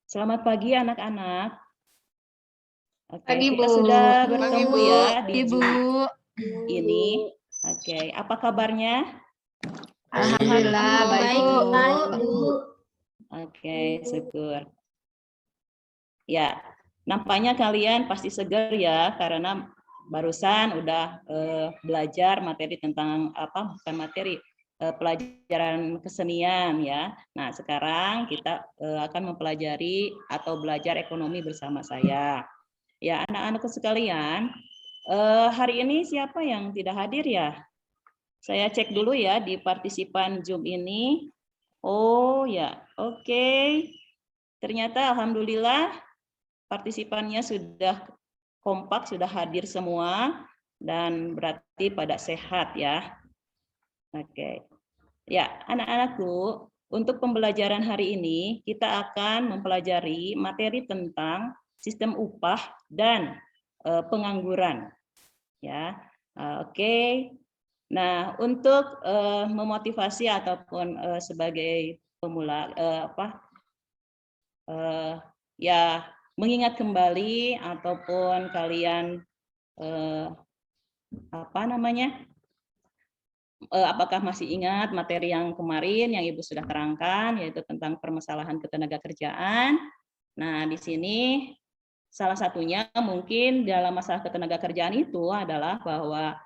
Selamat pagi anak-anak. Oke, Pagi, kita Bu. sudah Pagi, bertemu Bu. ya di Ibu, Zoom ini. Oke, apa kabarnya? Alhamdulillah, baik, baik Bu. Bu. Oke, syukur. Ya, nampaknya kalian pasti segar ya karena barusan udah belajar materi tentang apa? Bukan materi, pelajaran kesenian ya. Nah, sekarang kita akan mempelajari atau belajar ekonomi bersama saya. Ya, anak-anakku sekalian, hari ini siapa yang tidak hadir ya? Saya cek dulu ya di partisipan Zoom ini. Oh ya, oke. Ternyata alhamdulillah partisipannya sudah kompak, sudah hadir semua dan berarti pada sehat ya. Oke. Ya, anak-anakku, untuk pembelajaran hari ini kita akan mempelajari materi tentang sistem upah dan pengangguran. Ya, oke. Nah, untuk memotivasi ataupun sebagai pemula ya mengingat kembali ataupun kalian apakah masih ingat materi yang kemarin yang Ibu sudah terangkan yaitu tentang permasalahan ketenagakerjaan. Nah, di sini salah satunya mungkin dalam masalah ketenagakerjaan itu adalah bahwa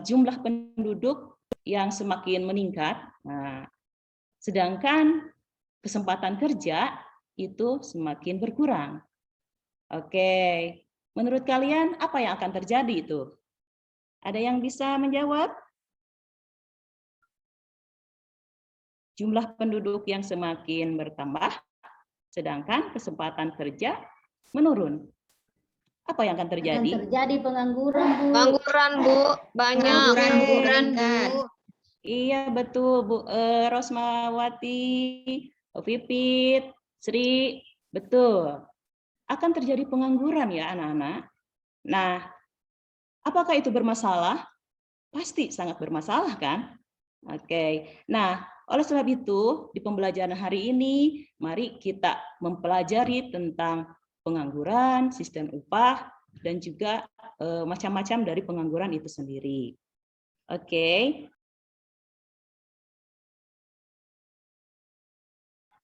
jumlah penduduk yang semakin meningkat, nah, sedangkan kesempatan kerja itu semakin berkurang. Oke, menurut kalian apa yang akan terjadi itu? Ada yang bisa menjawab? Jumlah penduduk yang semakin bertambah, sedangkan kesempatan kerja menurun. Apa yang akan terjadi? Akan terjadi pengangguran Bu. Pengangguran, Bu. Banyak. Pengangguran Bu. Iya betul Bu Rosmawati, Pipit, Sri, betul. Akan terjadi pengangguran ya anak-anak. Nah, apakah itu bermasalah? Pasti sangat bermasalah kan? Oke. Nah, oleh sebab itu di pembelajaran hari ini mari kita mempelajari tentang pengangguran, sistem upah dan juga macam-macam dari pengangguran itu sendiri. Oke.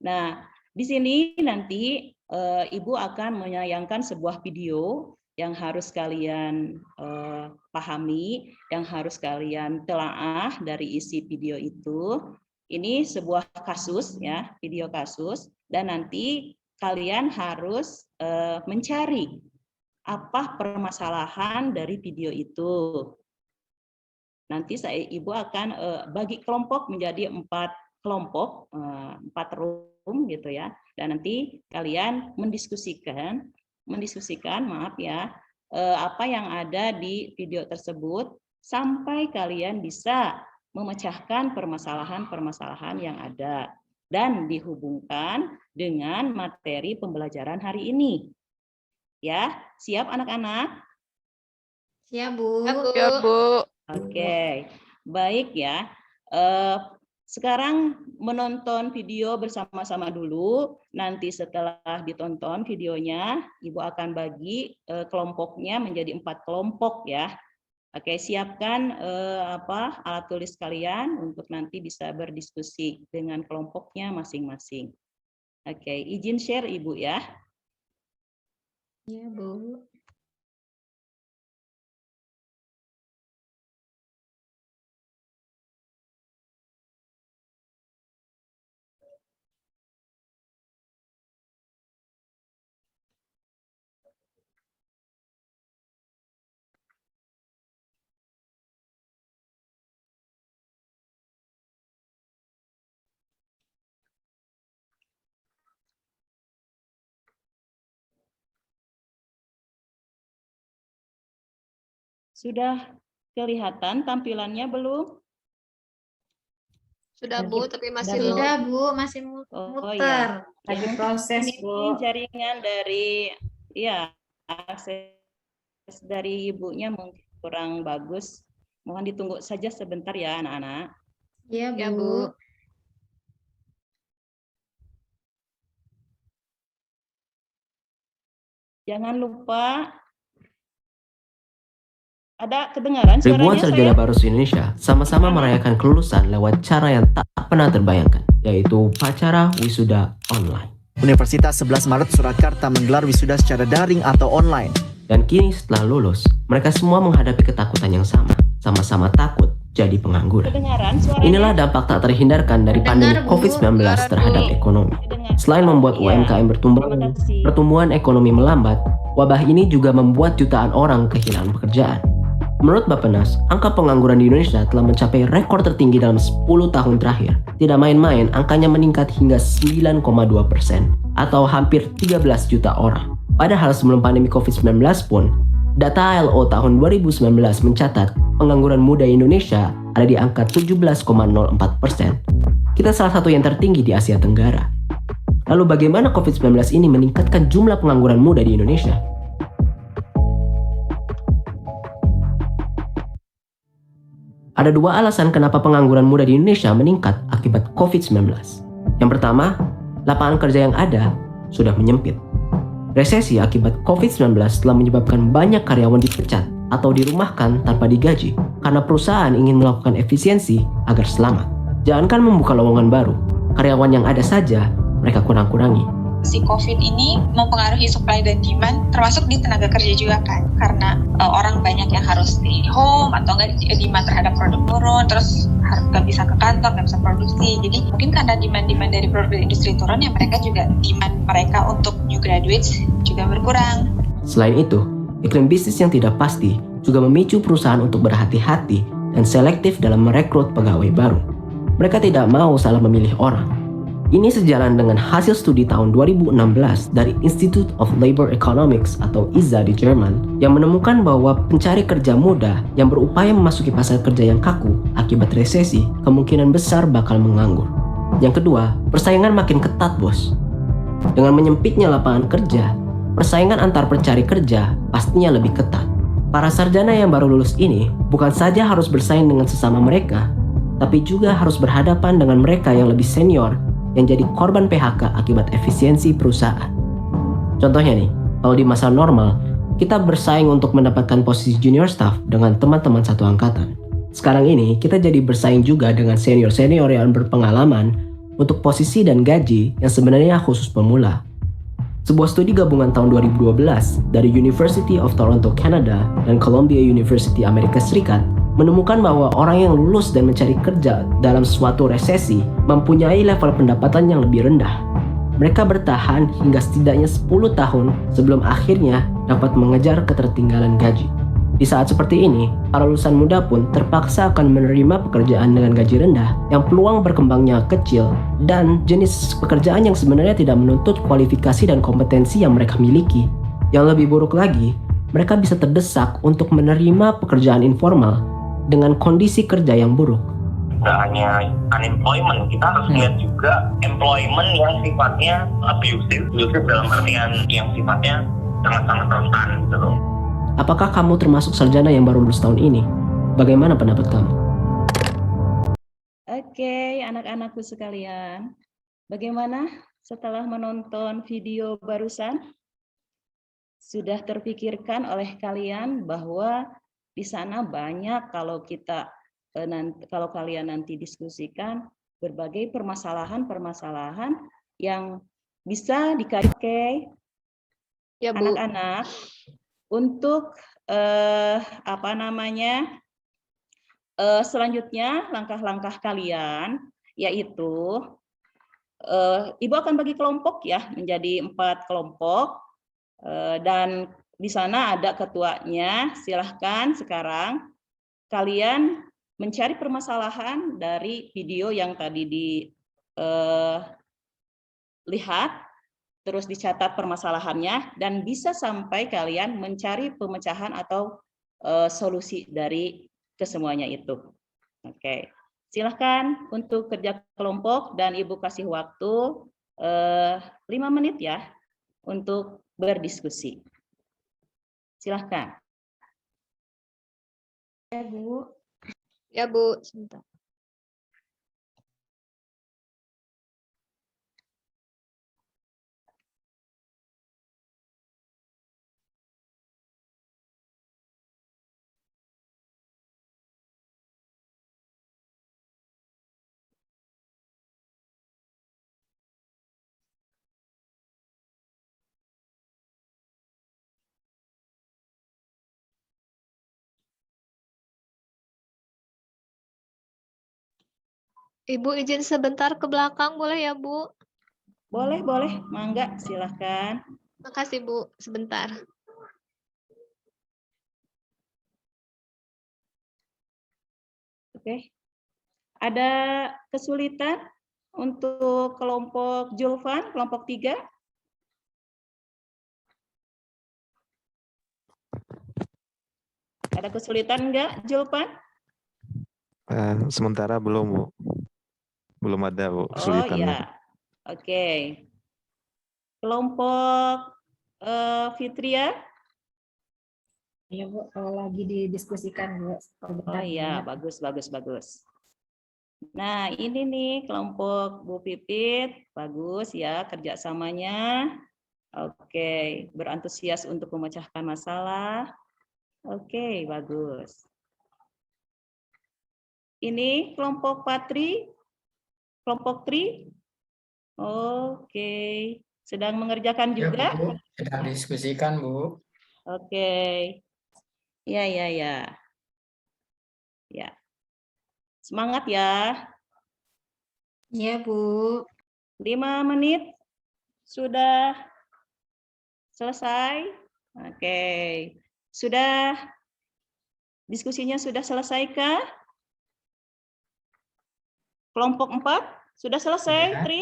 Nah, di sini nanti Ibu akan menayangkan sebuah video yang harus kalian pahami, yang harus kalian telaah dari isi video itu. Ini sebuah kasus ya, video kasus, dan nanti kalian harus mencari apa permasalahan dari video itu. Nanti Ibu akan bagi kelompok menjadi 4 kelompok, 4 room gitu ya. Dan nanti kalian mendiskusikan maaf ya, apa yang ada di video tersebut sampai kalian bisa memecahkan permasalahan-permasalahan yang ada dan dihubungkan dengan materi pembelajaran hari ini. Ya, siap anak-anak? Siap Bu. Ya, Bu. Oke, baik ya. Sekarang menonton video bersama-sama dulu. Nanti setelah ditonton videonya, Ibu akan bagi kelompoknya menjadi 4 kelompok ya. Oke, siapkan alat tulis kalian untuk nanti bisa berdiskusi dengan kelompoknya masing-masing. Oke, izin share Ibu ya. Ya Bu. Sudah kelihatan tampilannya belum? Sudah, Bu, tapi masih load. Sudah Bu, masih muter. Lagi proses Bu. Jaringan dari akses dari ibunya mungkin kurang bagus. Mohon ditunggu saja sebentar ya anak-anak. Ya Bu. Ya, Bu. Jangan lupa, ada kedengaran Ribuan suaranya sarjana saya? baru Indonesia sama-sama merayakan kelulusan lewat cara yang tak pernah terbayangkan, yaitu upacara wisuda online. Universitas 11 Maret Surakarta menggelar wisuda secara daring atau online. Dan kini setelah lulus, mereka semua menghadapi ketakutan yang sama-sama takut jadi pengangguran. Kedengaran suaranya? Inilah dampak tak terhindarkan dari pandemi Dengar, Bu. COVID-19 terhadap ekonomi. Kedengaran. Selain membuat Ya, UMKM bertumbuh, terima kasih. pertumbuhan ekonomi melambat, wabah ini juga membuat jutaan orang kehilangan pekerjaan. Menurut Bappenas, angka pengangguran di Indonesia telah mencapai rekor tertinggi dalam 10 tahun terakhir. Tidak main-main, angkanya meningkat hingga 9,2% atau hampir 13 juta orang. Padahal sebelum pandemi COVID-19 pun, data ILO tahun 2019 mencatat pengangguran muda Indonesia ada di angka 17,04%. Kita salah satu yang tertinggi di Asia Tenggara. Lalu bagaimana COVID-19 ini meningkatkan jumlah pengangguran muda di Indonesia? Ada dua alasan kenapa pengangguran muda di Indonesia meningkat akibat COVID-19. Yang pertama, lapangan kerja yang ada sudah menyempit. Resesi akibat COVID-19 telah menyebabkan banyak karyawan dipecat atau dirumahkan tanpa digaji karena perusahaan ingin melakukan efisiensi agar selamat. Jangankan membuka lowongan baru, karyawan yang ada saja mereka kurang-kurangi. Si COVID ini mempengaruhi supply dan demand, termasuk di tenaga kerja juga kan, karena orang banyak yang harus stay home atau enggak demand terhadap produk turun, terus nggak bisa ke kantor, nggak bisa produksi. Jadi mungkin karena demand dari produk industri turun, ya mereka juga demand mereka untuk new graduates juga berkurang. Selain itu, iklim bisnis yang tidak pasti juga memicu perusahaan untuk berhati-hati dan selektif dalam merekrut pegawai baru. Mereka tidak mau salah memilih orang. Ini sejalan dengan hasil studi tahun 2016 dari Institute of Labor Economics atau IZA di Jerman yang menemukan bahwa pencari kerja muda yang berupaya memasuki pasar kerja yang kaku akibat resesi kemungkinan besar bakal menganggur. Yang kedua, persaingan makin ketat, bos. Dengan menyempitnya lapangan kerja, persaingan antar pencari kerja pastinya lebih ketat. Para sarjana yang baru lulus ini bukan saja harus bersaing dengan sesama mereka, tapi juga harus berhadapan dengan mereka yang lebih senior yang jadi korban PHK akibat efisiensi perusahaan. Contohnya nih, kalau di masa normal, kita bersaing untuk mendapatkan posisi junior staff dengan teman-teman satu angkatan. Sekarang ini, kita jadi bersaing juga dengan senior-senior yang berpengalaman untuk posisi dan gaji yang sebenarnya khusus pemula. Sebuah studi gabungan tahun 2012 dari University of Toronto, Canada dan Columbia University, Amerika Serikat menemukan bahwa orang yang lulus dan mencari kerja dalam suatu resesi mempunyai level pendapatan yang lebih rendah. Mereka bertahan hingga setidaknya 10 tahun sebelum akhirnya dapat mengejar ketertinggalan gaji. Di saat seperti ini, para lulusan muda pun terpaksa akan menerima pekerjaan dengan gaji rendah yang peluang berkembangnya kecil dan jenis pekerjaan yang sebenarnya tidak menuntut kualifikasi dan kompetensi yang mereka miliki. Yang lebih buruk lagi, mereka bisa terdesak untuk menerima pekerjaan informal dengan kondisi kerja yang buruk. Tidak hanya unemployment, kita harus lihat juga employment yang sifatnya abusive dalam artian yang sifatnya sangat-sangat rentan gitu loh. Apakah kamu termasuk sarjana yang baru lulus tahun ini? Bagaimana pendapat kamu? Oke, anak-anakku sekalian, bagaimana setelah menonton video barusan? Sudah terpikirkan oleh kalian bahwa di sana banyak kalau kalian nanti diskusikan berbagai permasalahan-permasalahan yang bisa dikaitkan Ya, Bu. anak-anak untuk selanjutnya langkah-langkah kalian, yaitu Ibu akan bagi kelompok ya menjadi 4 kelompok dan di sana ada ketuanya. Silahkan sekarang kalian mencari permasalahan dari video yang tadi dilihat, terus dicatat permasalahannya, dan bisa sampai kalian mencari pemecahan atau solusi dari kesemuanya itu. Oke, silahkan untuk kerja kelompok dan Ibu kasih waktu 5 menit ya untuk berdiskusi. Silahkan. Ya, Bu. Ya, Bu. Sebentar. Ibu izin sebentar ke belakang boleh ya, Bu? Boleh, boleh. Mangga, silahkan. Makasih, Bu. Sebentar. Oke. Ada kesulitan untuk kelompok Julfan, kelompok 3? Ada kesulitan enggak, Julfan? Sementara belum, Bu. Belum ada, Bu, Oh kesulitannya. ya, oke. Kelompok Fitria? Iya Bu, lagi didiskusikan Bu. Oh iya, bagus, bagus, bagus. Nah, ini nih kelompok Bu Pipit, bagus ya kerjasamanya. Oke, berantusias untuk memecahkan masalah. Oke, bagus. Ini kelompok Patri, kelompok Tri. Oke, sedang mengerjakan Ya, juga? Bu, sedang diskusikan, Bu. Oke, ya, ya, ya. Ya, semangat ya. Iya Bu. 5 menit sudah selesai. Oke, sudah diskusinya sudah selesaikah? Kelompok 4 sudah selesai, Ya. Tri?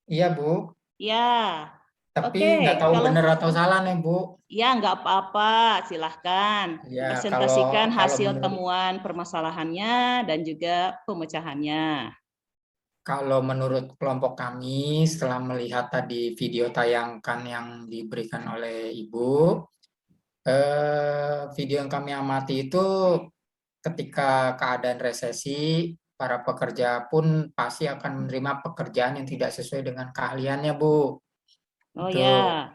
Iya, Bu. Ya. Tapi Oke, nggak tahu kalau benar atau salah nih, Bu. ya nggak apa-apa, silahkan Ya, presentasikan kalau hasil menurut, temuan permasalahannya dan juga pemecahannya. kalau menurut kelompok kami, setelah melihat tadi video tayangkan yang diberikan oleh Ibu, video yang kami amati itu ketika keadaan resesi, para pekerja pun pasti akan menerima pekerjaan yang tidak sesuai dengan keahliannya, Bu. Oh Itu ya,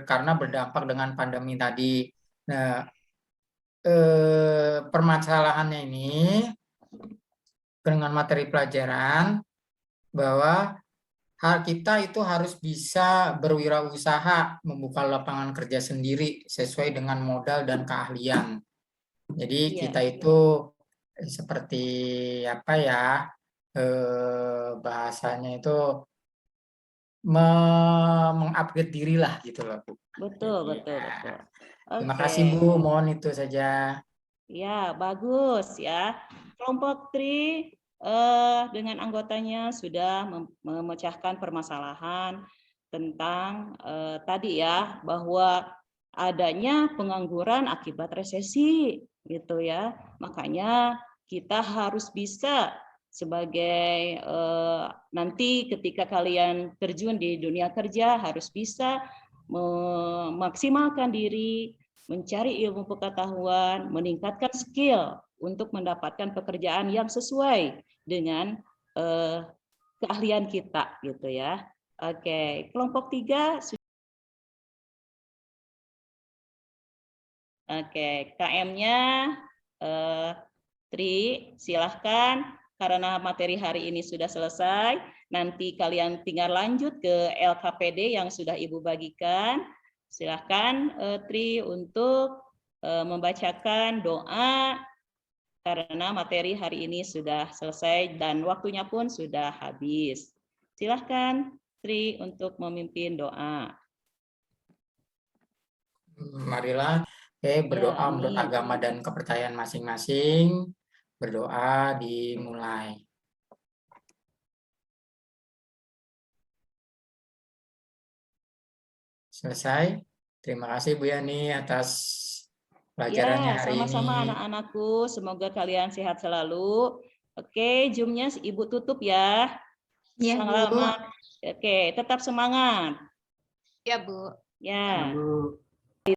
karena berdampak dengan pandemi tadi. Nah, permasalahannya ini dengan materi pelajaran bahwa kita itu harus bisa berwirausaha membuka lapangan kerja sendiri sesuai dengan modal dan keahlian. Jadi iya. kita itu seperti apa ya, bahasanya itu mengupgrade diri lah gitu loh, Bu. Betul, Jadi, betul, betul. Terima Oke. kasih, Bu, mohon itu saja. Ya, bagus ya. Kelompok Tri dengan anggotanya sudah memecahkan permasalahan tentang tadi ya, bahwa adanya pengangguran akibat resesi gitu ya. Makanya kita harus bisa sebagai nanti ketika kalian terjun di dunia kerja harus bisa memaksimalkan diri, mencari ilmu pengetahuan, meningkatkan skill untuk mendapatkan pekerjaan yang sesuai dengan keahlian kita gitu ya. Oke, kelompok 3. Oke, KM-nya Tri, silahkan. Karena materi hari ini sudah selesai, nanti kalian tinggal lanjut ke LKPD yang sudah Ibu bagikan. Silahkan Tri untuk membacakan doa karena materi hari ini sudah selesai dan waktunya pun sudah habis. Silahkan Tri untuk memimpin doa. Marilah berdoa menurut agama dan kepercayaan masing-masing. Berdoa dimulai. Selesai. Terima kasih Bu Yani atas pelajarannya hari ini. Sama-sama anak-anakku. Semoga kalian sehat selalu. Oke, Zoom-nya Ibu tutup ya. Iya Bu. Selamat. Oke, tetap semangat. Ya, Bu. Ya. Bu.